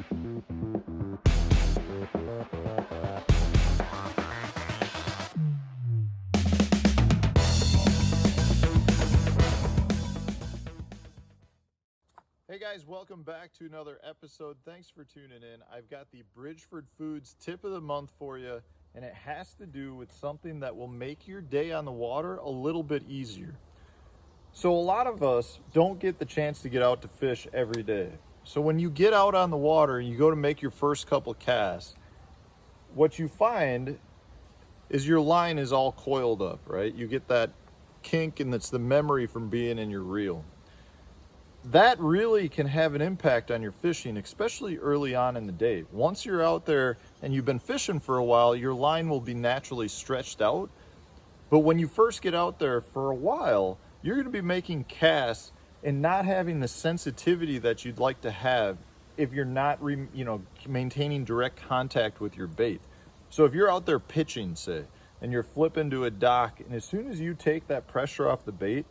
Hey guys, welcome back to another episode. Thanks for tuning in. I've got the Bridgeford Foods tip of the month for you, and it has to do with something that will make your day on the water a little bit easier. So a lot of us don't get the chance to get out to fish every day. So when you get out on the water and you go to make your first couple casts, what you find is your line is all coiled up, right? You get that kink, and it's the memory from being in your reel. That really can have an impact on your fishing, especially early on in the day. Once you're out there and you've been fishing for a while, your line will be naturally stretched out. But when you first get out there for a while, you're going to be making casts and not having the sensitivity that you'd like to have if you're not maintaining direct contact with your bait. So if you're out there pitching, say, and you're flipping to a dock, and as soon as you take that pressure off the bait,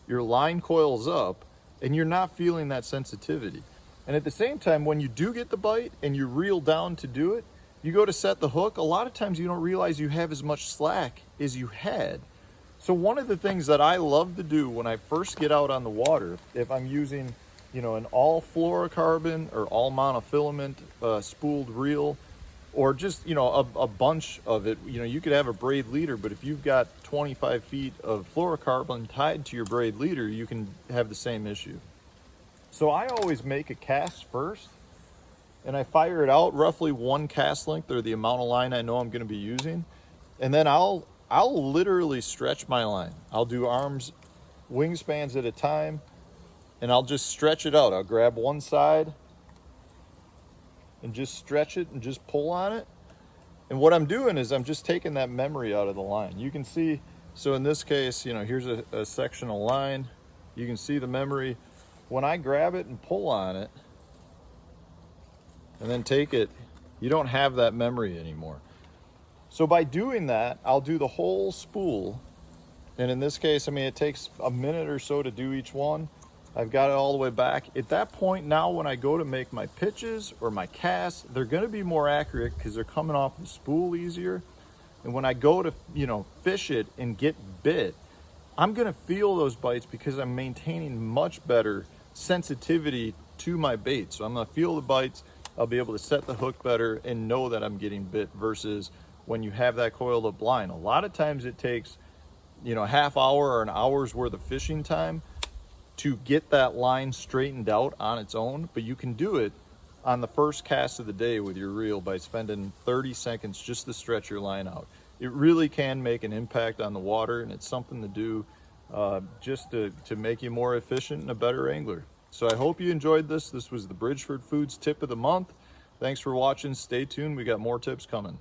your line coils up, and you're not feeling that sensitivity. And at the same time, when you do get the bite and you reel down to do it, you go to set the hook, a lot of times you don't realize you have as much slack as you had. So one of the things that I love to do when I first get out on the water, if I'm using, an all fluorocarbon or all monofilament spooled reel, or just, a bunch of it, you could have a braid leader, but if you've got 25 feet of fluorocarbon tied to your braid leader, you can have the same issue. So I always make a cast first, and I fire it out roughly one cast length, or the amount of line I know I'm going to be using, and then I'll literally stretch my line. I'll do arms, wingspans at a time, and I'll just stretch it out. I'll grab one side and just stretch it and just pull on it. And what I'm doing is I'm just taking that memory out of the line. You can see, so in this case, here's a sectional line. You can see the memory. When I grab it and pull on it and then take it, you don't have that memory anymore. So by doing that, I'll do the whole spool. And in this case, it takes a minute or so to do each one. I've got it all the way back. At that point now, when I go to make my pitches or my casts, they're going to be more accurate because they're coming off the spool easier. And when I go to, fish it and get bit, I'm going to feel those bites because I'm maintaining much better sensitivity to my bait. So I'm going to feel the bites. I'll be able to set the hook better and know that I'm getting bit, versus when you have that coiled up line. A lot of times it takes, a half hour or an hour's worth of fishing time to get that line straightened out on its own, but you can do it on the first cast of the day with your reel by spending 30 seconds just to stretch your line out. It really can make an impact on the water, and it's something to do just to make you more efficient and a better angler. So I hope you enjoyed this. This was the Bridgeford Foods tip of the month. Thanks for watching. Stay tuned. We got more tips coming.